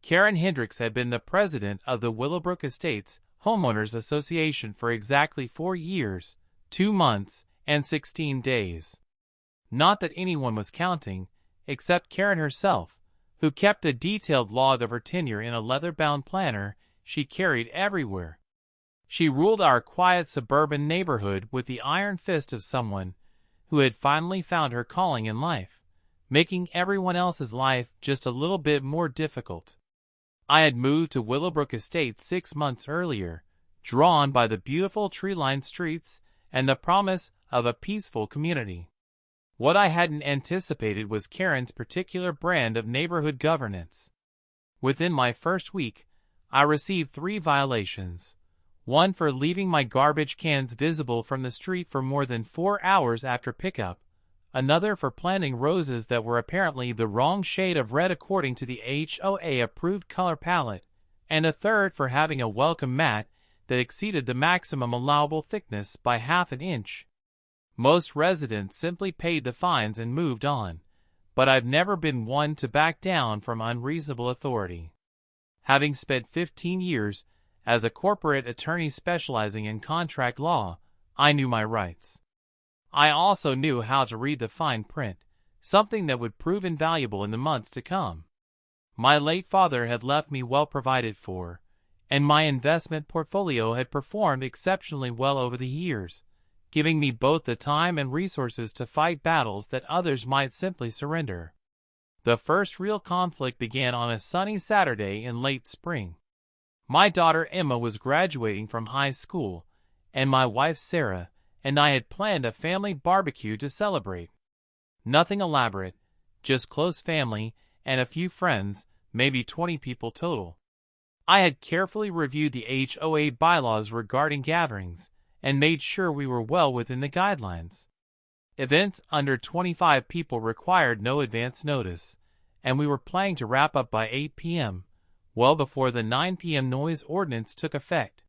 Karen Hendricks had been the president of the Willowbrook Estates Homeowners Association for exactly 4 years, 2 months, and 16 days. Not that anyone was counting, except Karen herself, who kept a detailed log of her tenure in a leather-bound planner she carried everywhere. She ruled our quiet suburban neighborhood with the iron fist of someone who had finally found her calling in life, making everyone else's life just a little bit more difficult. I had moved to Willowbrook Estates 6 months earlier, drawn by the beautiful tree-lined streets and the promise of a peaceful community. What I hadn't anticipated was Karen's particular brand of neighborhood governance. Within my first week, I received 3 violations. One for leaving my garbage cans visible from the street for more than 4 hours after pickup, another for planting roses that were apparently the wrong shade of red according to the HOA-approved color palette, and a third for having a welcome mat that exceeded the maximum allowable thickness by half an inch. Most residents simply paid the fines and moved on, but I've never been one to back down from unreasonable authority. Having spent 15 years as a corporate attorney specializing in contract law, I knew my rights. I also knew how to read the fine print, something that would prove invaluable in the months to come. My late father had left me well provided for, and my investment portfolio had performed exceptionally well over the years, giving me both the time and resources to fight battles that others might simply surrender. The first real conflict began on a sunny Saturday in late spring. My daughter Emma was graduating from high school, and my wife Sarah and I had planned a family barbecue to celebrate. Nothing elaborate, just close family and a few friends, maybe 20 people total. I had carefully reviewed the HOA bylaws regarding gatherings and made sure we were well within the guidelines. Events under 25 people required no advance notice, and we were planning to wrap up by 8 p.m., well before the 9 p.m. noise ordinance took effect.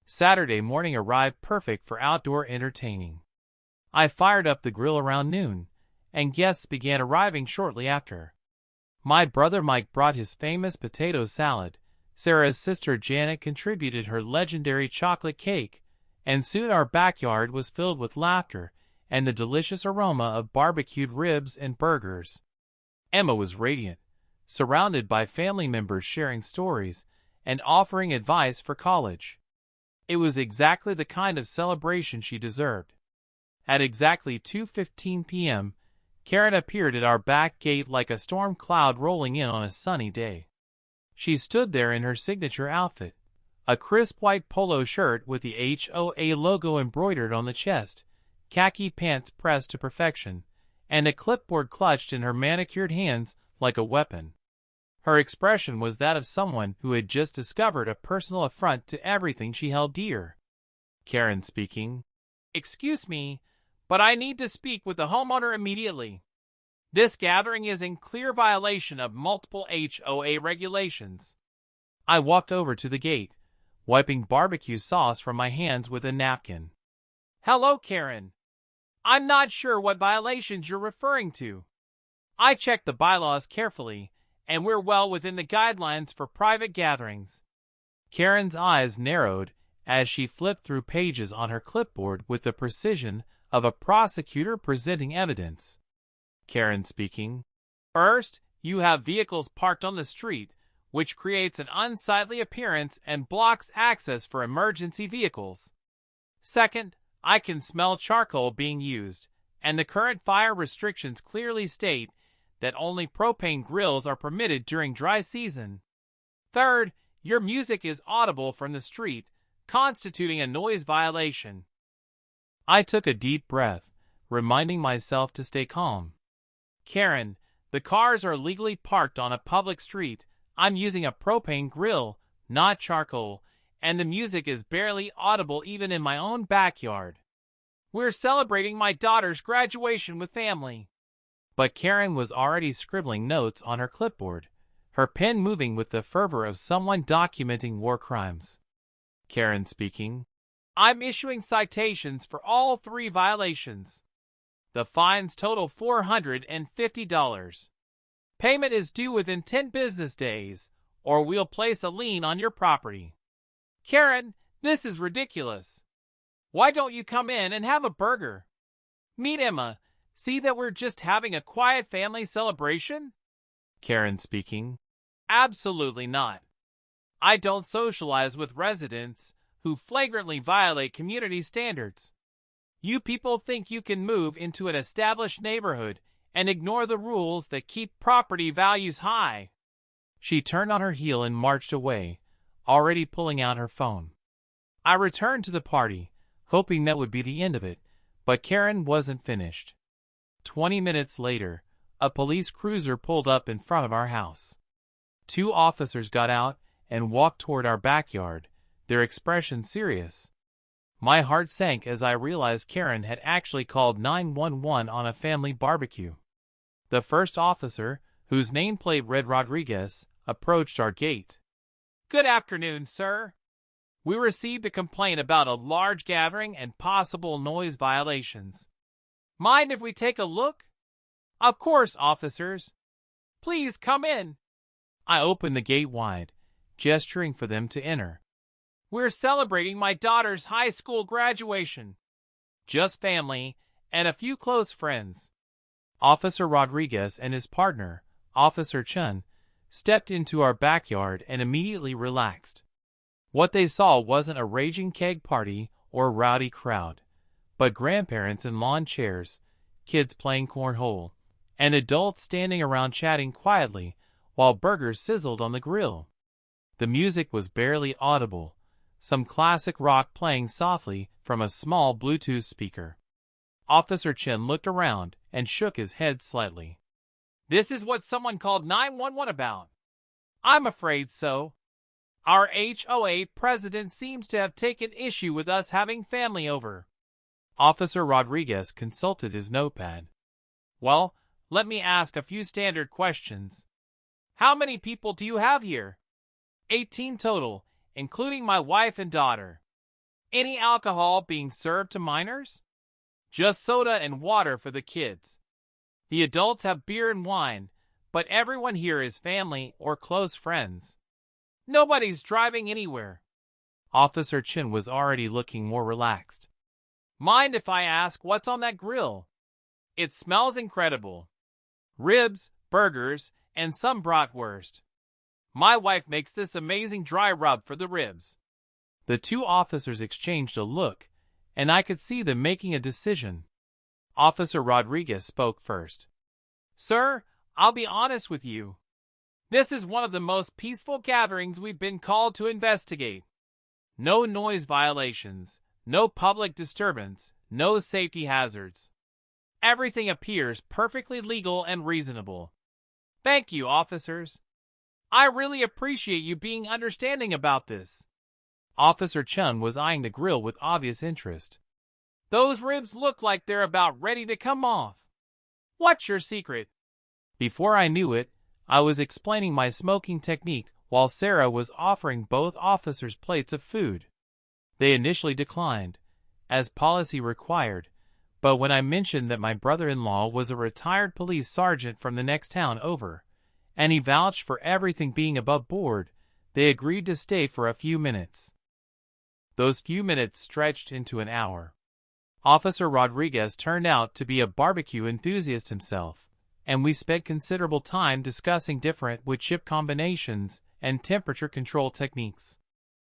Saturday morning arrived perfect for outdoor entertaining. I fired up the grill around noon, and guests began arriving shortly after. My brother Mike brought his famous potato salad, Sarah's sister Janet contributed her legendary chocolate cake, and soon our backyard was filled with laughter and the delicious aroma of barbecued ribs and burgers. Emma was radiant, surrounded by family members sharing stories and offering advice for college. It was exactly the kind of celebration she deserved. At exactly 2:15 p.m., Karen appeared at our back gate like a storm cloud rolling in on a sunny day. She stood there in her signature outfit, a crisp white polo shirt with the HOA logo embroidered on the chest, khaki pants pressed to perfection, and a clipboard clutched in her manicured hands like a weapon. Her expression was that of someone who had just discovered a personal affront to everything she held dear. Karen speaking. "Excuse me, but I need to speak with the homeowner immediately. This gathering is in clear violation of multiple HOA regulations." I walked over to the gate, wiping barbecue sauce from my hands with a napkin. "Hello, Karen. I'm not sure what violations you're referring to. I checked the bylaws carefully, and we're well within the guidelines for private gatherings." Karen's eyes narrowed as she flipped through pages on her clipboard with the precision of a prosecutor presenting evidence. Karen speaking. "First, you have vehicles parked on the street, which creates an unsightly appearance and blocks access for emergency vehicles. Second, I can smell charcoal being used, and the current fire restrictions clearly state that only propane grills are permitted during dry season. Third, your music is audible from the street, constituting a noise violation." I took a deep breath, reminding myself to stay calm. "Karen, the cars are legally parked on a public street. I'm using a propane grill, not charcoal, and the music is barely audible even in my own backyard. We're celebrating my daughter's graduation with family." But Karen was already scribbling notes on her clipboard, her pen moving with the fervor of someone documenting war crimes. Karen speaking. "I'm issuing citations for all 3 violations. The fines total $450. Payment is due within 10 business days, or we'll place a lien on your property. Karen, this is ridiculous. Why don't you come in and have a burger? Meet Emma. See that we're just having a quiet family celebration? Karen speaking. Absolutely not. I don't socialize with residents who flagrantly violate community standards. You people think you can move into an established neighborhood and ignore the rules that keep property values high. She turned on her heel and marched away, already pulling out her phone. I returned to the party, hoping that would be the end of it, but Karen wasn't finished. 20 minutes later, a police cruiser pulled up in front of our house. 2 officers got out and walked toward our backyard, their expression serious. My heart sank as I realized Karen had actually called 911 on a family barbecue. The first officer, whose nameplate read Rodriguez, approached our gate. Good afternoon, sir. We received a complaint about a large gathering and possible noise violations. Mind if we take a look? Of course, officers. Please come in. I opened the gate wide, gesturing for them to enter. We're celebrating my daughter's high school graduation. Just family and a few close friends. Officer Rodriguez and his partner, Officer Chun, stepped into our backyard and immediately relaxed. What they saw wasn't a raging keg party or a rowdy crowd, but grandparents in lawn chairs, kids playing cornhole, and adults standing around chatting quietly while burgers sizzled on the grill. The music was barely audible, some classic rock playing softly from a small Bluetooth speaker. Officer Chin looked around and shook his head slightly. This is what someone called 911 about. I'm afraid so. Our HOA president seems to have taken issue with us having family over. Officer Rodriguez consulted his notepad. Well, let me ask a few standard questions. How many people do you have here? 18 total, including my wife and daughter. Any alcohol being served to minors? Just soda and water for the kids. The adults have beer and wine, but everyone here is family or close friends. Nobody's driving anywhere. Officer Chin was already looking more relaxed. Mind if I ask what's on that grill? It smells incredible. Ribs, burgers, and some bratwurst. My wife makes this amazing dry rub for the ribs. The 2 officers exchanged a look, and I could see them making a decision. Officer Rodriguez spoke first. Sir, I'll be honest with you. This is one of the most peaceful gatherings we've been called to investigate. No noise violations, no public disturbance, no safety hazards. Everything appears perfectly legal and reasonable. Thank you, officers. I really appreciate you being understanding about this. Officer Chun was eyeing the grill with obvious interest. Those ribs look like they're about ready to come off. What's your secret? Before I knew it, I was explaining my smoking technique while Sarah was offering both officers plates of food. They initially declined, as policy required, but when I mentioned that my brother-in-law was a retired police sergeant from the next town over, and he vouched for everything being above board, they agreed to stay for a few minutes. Those few minutes stretched into an hour. Officer Rodriguez turned out to be a barbecue enthusiast himself, and we spent considerable time discussing different wood chip combinations and temperature control techniques.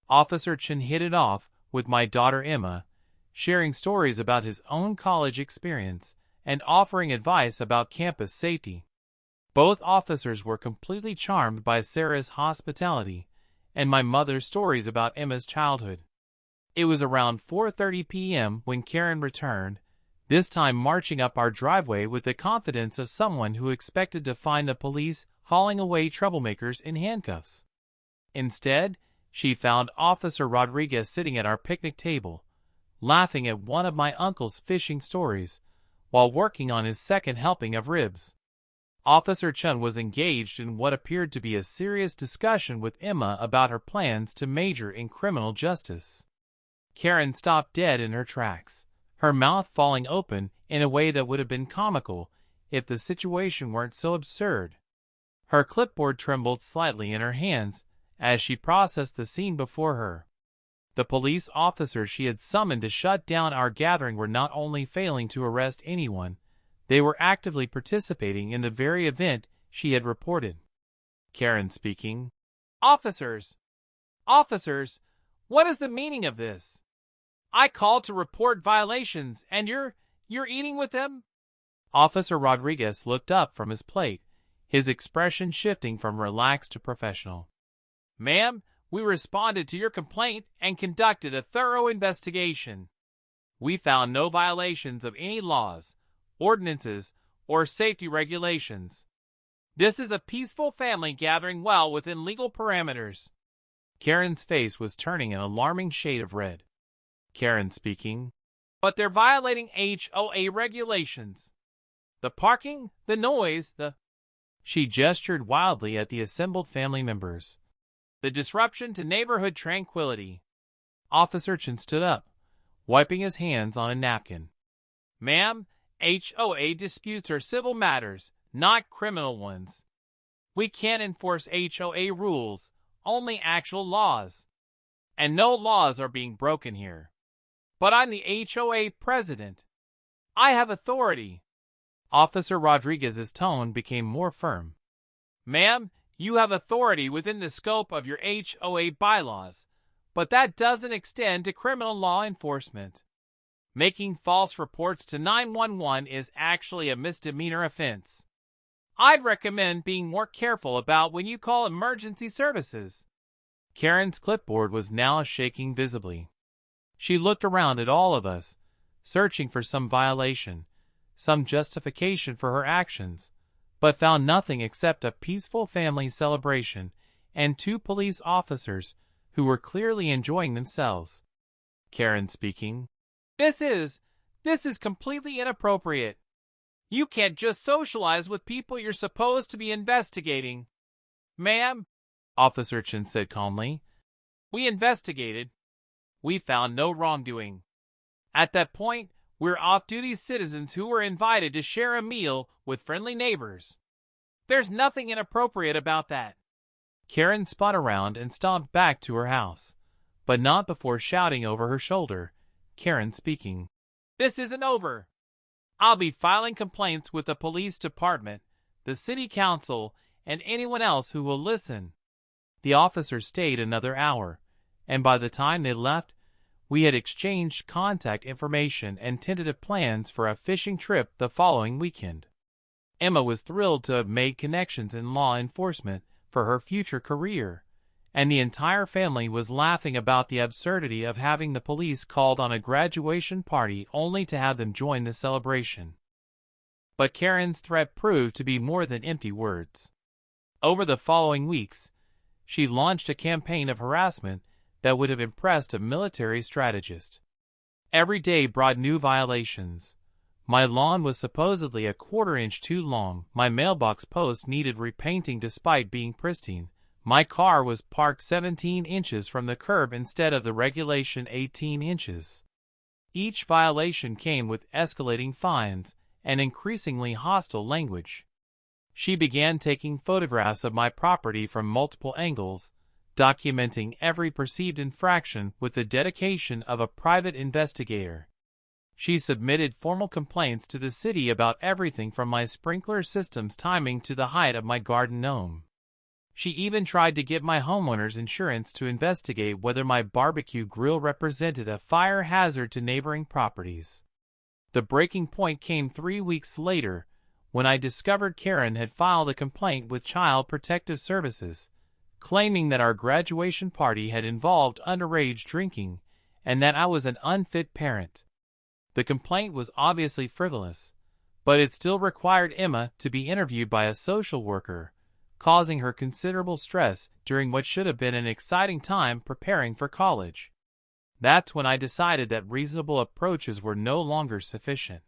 Officer Chin hit it off with my daughter Emma, sharing stories about his own college experience and offering advice about campus safety. Both officers were completely charmed by Sarah's hospitality and my mother's stories about Emma's childhood. It was around 4:30 p.m. when Karen returned, this time marching up our driveway with the confidence of someone who expected to find the police hauling away troublemakers in handcuffs. Instead, she found Officer Rodriguez sitting at our picnic table, laughing at one of my uncle's fishing stories, while working on his second helping of ribs. Officer Chun was engaged in what appeared to be a serious discussion with Emma about her plans to major in criminal justice. Karen stopped dead in her tracks, her mouth falling open in a way that would have been comical if the situation weren't so absurd. Her clipboard trembled slightly in her hands as she processed the scene before her. The police officers she had summoned to shut down our gathering were not only failing to arrest anyone, they were actively participating in the very event she had reported. Karen speaking. Officers! Officers! What is the meaning of this? I called to report violations, and you're eating with them? Officer Rodriguez looked up from his plate, his expression shifting from relaxed to professional. Ma'am, we responded to your complaint and conducted a thorough investigation. We found no violations of any laws, ordinances, or safety regulations. This is a peaceful family gathering well within legal parameters. Karen's face was turning an alarming shade of red. Karen speaking. But they're violating HOA regulations. The parking, the noise, She gestured wildly at the assembled family members. The disruption to neighborhood tranquility. Officer Chen stood up, wiping his hands on a napkin. Ma'am, HOA disputes are civil matters, not criminal ones. We can't enforce HOA rules, only actual laws. And no laws are being broken here. But I'm the HOA president. I have authority. Officer Rodriguez's tone became more firm. Ma'am, you have authority within the scope of your HOA bylaws, but that doesn't extend to criminal law enforcement. Making false reports to 911 is actually a misdemeanor offense. I'd recommend being more careful about when you call emergency services. Karen's clipboard was now shaking visibly. She looked around at all of us, searching for some violation, some justification for her actions, but found nothing except a peaceful family celebration and two police officers who were clearly enjoying themselves. Karen speaking. This is completely inappropriate. You can't just socialize with people you're supposed to be investigating. Ma'am, Officer Chen said calmly. We investigated. We found no wrongdoing. At that point, we're off-duty citizens who were invited to share a meal with friendly neighbors. There's nothing inappropriate about that. Karen spun around and stomped back to her house, but not before shouting over her shoulder. Karen speaking. This isn't over. I'll be filing complaints with the police department, the city council, and anyone else who will listen. The officers stayed another hour, and by the time they left, we had exchanged contact information and tentative plans for a fishing trip the following weekend. Emma was thrilled to have made connections in law enforcement for her future career, and the entire family was laughing about the absurdity of having the police called on a graduation party only to have them join the celebration. But Karen's threat proved to be more than empty words. Over the following weeks, she launched a campaign of harassment that would have impressed a military strategist. Every day brought new violations. My lawn was supposedly a quarter-inch too long, my mailbox post needed repainting despite being pristine, my car was parked 17 inches from the curb instead of the regulation 18 inches. Each violation came with escalating fines and increasingly hostile language. She began taking photographs of my property from multiple angles, documenting every perceived infraction with the dedication of a private investigator. She submitted formal complaints to the city about everything from my sprinkler system's timing to the height of my garden gnome. She even tried to get my homeowner's insurance to investigate whether my barbecue grill represented a fire hazard to neighboring properties. The breaking point came 3 weeks later, when I discovered Karen had filed a complaint with Child Protective Services, claiming that our graduation party had involved underage drinking and that I was an unfit parent. The complaint was obviously frivolous, but it still required Emma to be interviewed by a social worker, causing her considerable stress during what should have been an exciting time preparing for college. That's when I decided that reasonable approaches were no longer sufficient.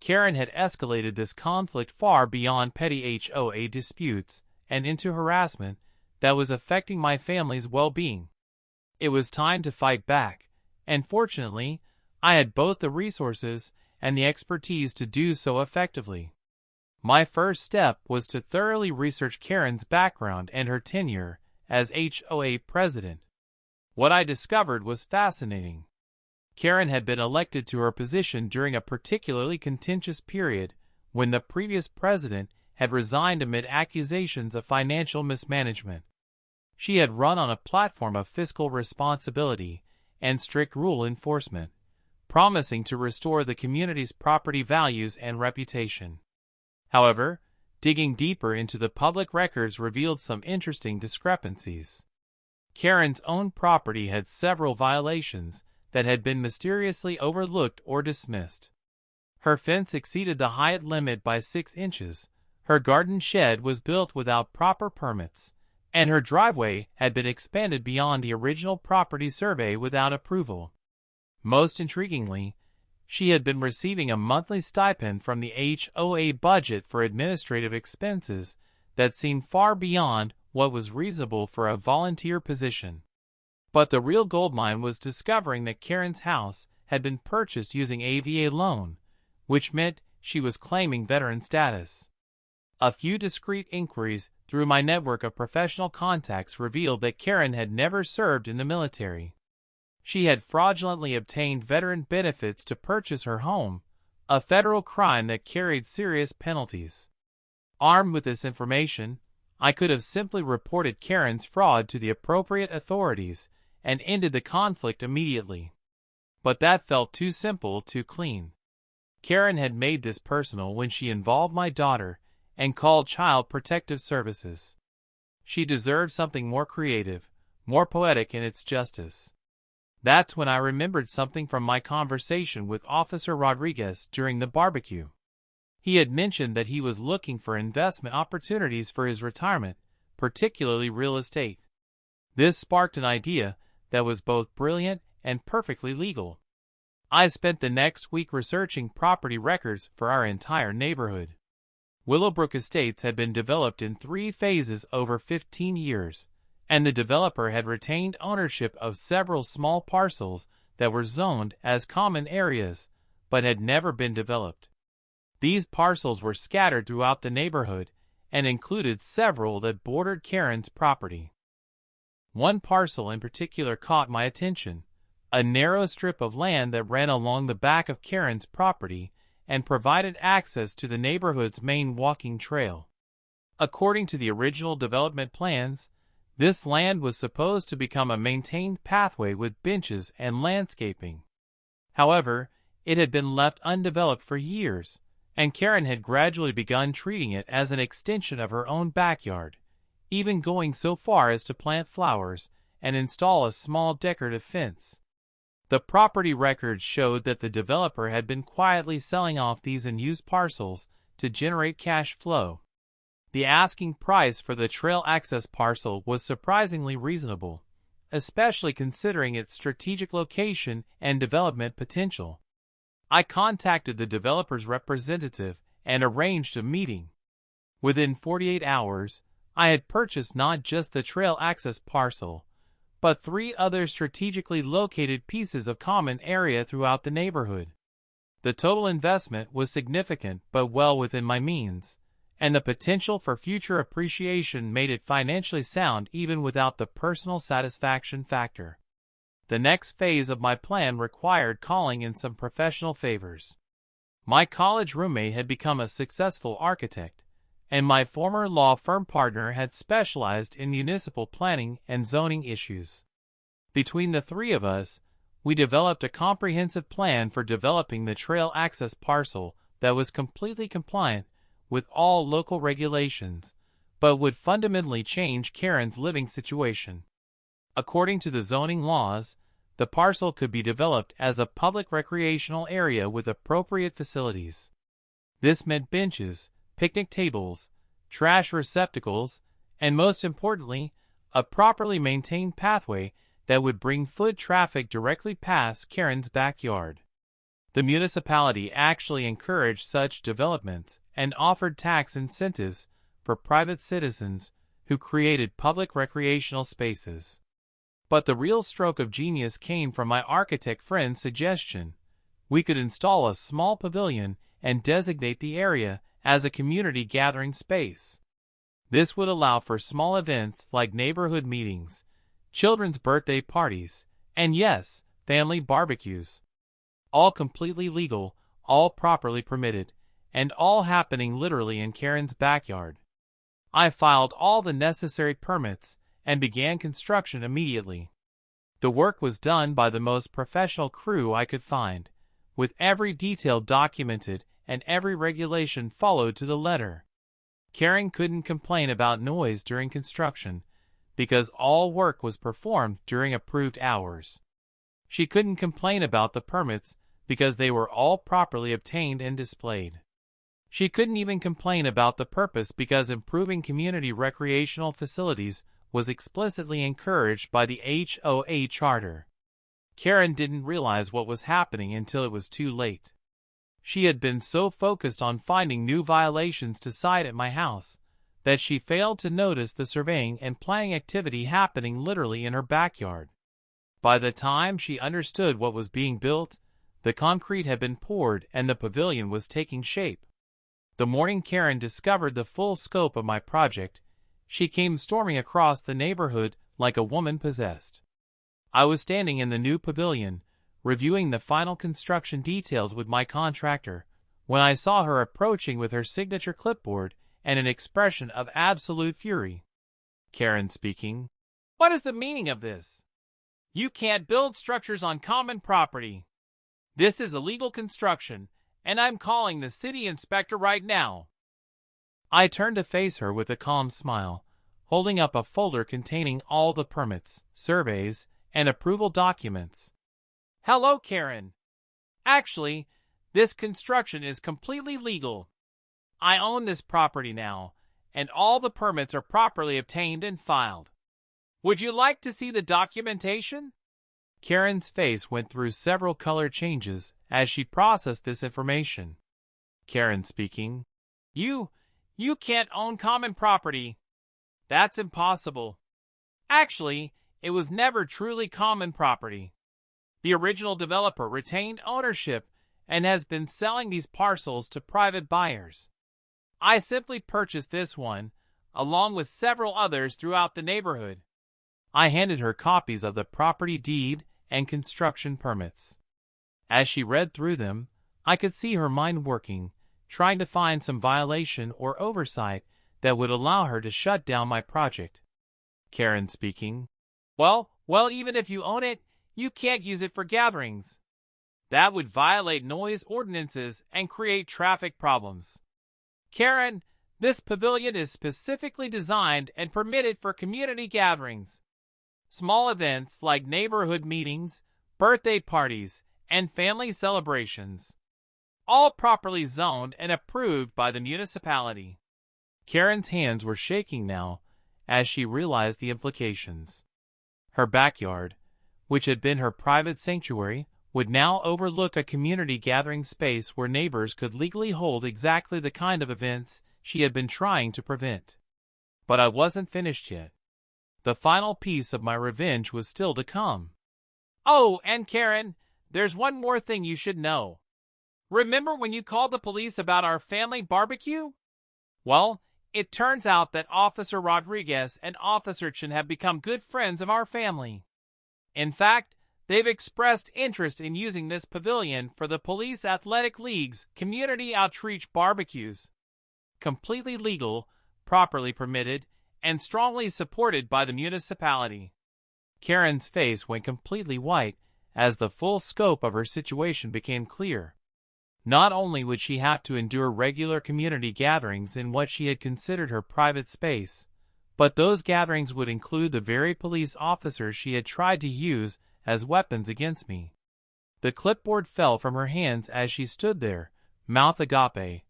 Karen had escalated this conflict far beyond petty HOA disputes and into harassment that was affecting my family's well-being. It was time to fight back, and fortunately, I had both the resources and the expertise to do so effectively. My first step was to thoroughly research Karen's background and her tenure as HOA president. What I discovered was fascinating. Karen had been elected to her position during a particularly contentious period when the previous president had resigned amid accusations of financial mismanagement. She had run on a platform of fiscal responsibility and strict rule enforcement, promising to restore the community's property values and reputation. However, digging deeper into the public records revealed some interesting discrepancies. Karen's own property had several violations that had been mysteriously overlooked or dismissed. Her fence exceeded the height limit by 6 inches, her garden shed was built without proper permits, and her driveway had been expanded beyond the original property survey without approval. Most intriguingly, she had been receiving a monthly stipend from the HOA budget for administrative expenses that seemed far beyond what was reasonable for a volunteer position. But the real goldmine was discovering that Karen's house had been purchased using a VA loan, which meant she was claiming veteran status. A few discreet inquiries through my network of professional contacts revealed that Karen had never served in the military. She had fraudulently obtained veteran benefits to purchase her home, a federal crime that carried serious penalties. Armed with this information, I could have simply reported Karen's fraud to the appropriate authorities and ended the conflict immediately. But that felt too simple, too clean. Karen had made this personal when she involved my daughter and called Child Protective Services. She deserved something more creative, more poetic in its justice. That's when I remembered something from my conversation with Officer Rodriguez during the barbecue. He had mentioned that he was looking for investment opportunities for his retirement, particularly real estate. This sparked an idea that was both brilliant and perfectly legal. I spent the next week researching property records for our entire neighborhood. Willowbrook Estates had been developed in 3 phases over 15 years, and the developer had retained ownership of several small parcels that were zoned as common areas, but had never been developed. These parcels were scattered throughout the neighborhood and included several that bordered Karen's property. One parcel in particular caught my attention, a narrow strip of land that ran along the back of Karen's property and provided access to the neighborhood's main walking trail. According to the original development plans, this land was supposed to become a maintained pathway with benches and landscaping. However, it had been left undeveloped for years, and Karen had gradually begun treating it as an extension of her own backyard, even going so far as to plant flowers and install a small decorative fence. The property records showed that the developer had been quietly selling off these unused parcels to generate cash flow. The asking price for the trail access parcel was surprisingly reasonable, especially considering its strategic location and development potential. I contacted the developer's representative and arranged a meeting. Within 48 hours, I had purchased not just the trail access parcel, but 3 other strategically located pieces of common area throughout the neighborhood. The total investment was significant but well within my means, and the potential for future appreciation made it financially sound even without the personal satisfaction factor. The next phase of my plan required calling in some professional favors. My college roommate had become a successful architect, and my former law firm partner had specialized in municipal planning and zoning issues. Between the 3 of us, we developed a comprehensive plan for developing the trail access parcel that was completely compliant with all local regulations, but would fundamentally change Karen's living situation. According to the zoning laws, the parcel could be developed as a public recreational area with appropriate facilities. This meant benches, picnic tables, trash receptacles, and most importantly, a properly maintained pathway that would bring foot traffic directly past Karen's backyard. The municipality actually encouraged such developments and offered tax incentives for private citizens who created public recreational spaces. But the real stroke of genius came from my architect friend's suggestion. We could install a small pavilion and designate the area as a community gathering space. This would allow for small events like neighborhood meetings, children's birthday parties, and yes, family barbecues. All completely legal, all properly permitted, and all happening literally in Karen's backyard. I filed all the necessary permits and began construction immediately. The work was done by the most professional crew I could find, with every detail documented and every regulation followed to the letter. Karen couldn't complain about noise during construction, because all work was performed during approved hours. She couldn't complain about the permits because they were all properly obtained and displayed. She couldn't even complain about the purpose because improving community recreational facilities was explicitly encouraged by the HOA charter. Karen didn't realize what was happening until it was too late. She had been so focused on finding new violations to cite at my house that she failed to notice the surveying and planning activity happening literally in her backyard. By the time she understood what was being built, the concrete had been poured and the pavilion was taking shape. The morning Karen discovered the full scope of my project, she came storming across the neighborhood like a woman possessed. I was standing in the new pavilion, reviewing the final construction details with my contractor, when I saw her approaching with her signature clipboard and an expression of absolute fury. Karen speaking. "What is the meaning of this? You can't build structures on common property. This is illegal construction, and I'm calling the city inspector right now." I turned to face her with a calm smile, holding up a folder containing all the permits, surveys, and approval documents. "Hello, Karen. Actually, this construction is completely legal. I own this property now, and all the permits are properly obtained and filed. Would you like to see the documentation?" Karen's face went through several color changes as she processed this information. Karen speaking. You can't own common property. That's impossible. Actually, it was never truly common property. The original developer retained ownership and has been selling these parcels to private buyers. I simply purchased this one, along with several others throughout the neighborhood. I handed her copies of the property deed and construction permits. As she read through them, I could see her mind working, trying to find some violation or oversight that would allow her to shut down my project. Karen speaking. Well, even if you own it, you can't use it for gatherings. That would violate noise ordinances and create traffic problems. Karen, this pavilion is specifically designed and permitted for community gatherings. Small events like neighborhood meetings, birthday parties, and family celebrations. All properly zoned and approved by the municipality. Karen's hands were shaking now as she realized the implications. Her backyard, which had been her private sanctuary, would now overlook a community gathering space where neighbors could legally hold exactly the kind of events she had been trying to prevent. But I wasn't finished yet. The final piece of my revenge was still to come. Oh, and Karen, there's one more thing you should know. Remember when you called the police about our family barbecue? Well, it turns out that Officer Rodriguez and Officer Chen have become good friends of our family. In fact, they've expressed interest in using this pavilion for the Police Athletic League's community outreach barbecues. Completely legal, properly permitted, and strongly supported by the municipality. Karen's face went completely white as the full scope of her situation became clear. Not only would she have to endure regular community gatherings in what she had considered her private space, but those gatherings would include the very police officers she had tried to use as weapons against me. The clipboard fell from her hands as she stood there, mouth agape,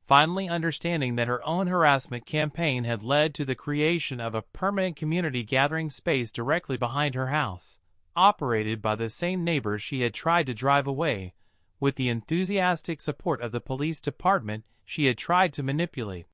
finally understanding that her own harassment campaign had led to the creation of a permanent community gathering space directly behind her house, operated by the same neighbors she had tried to drive away, with the enthusiastic support of the police department she had tried to manipulate.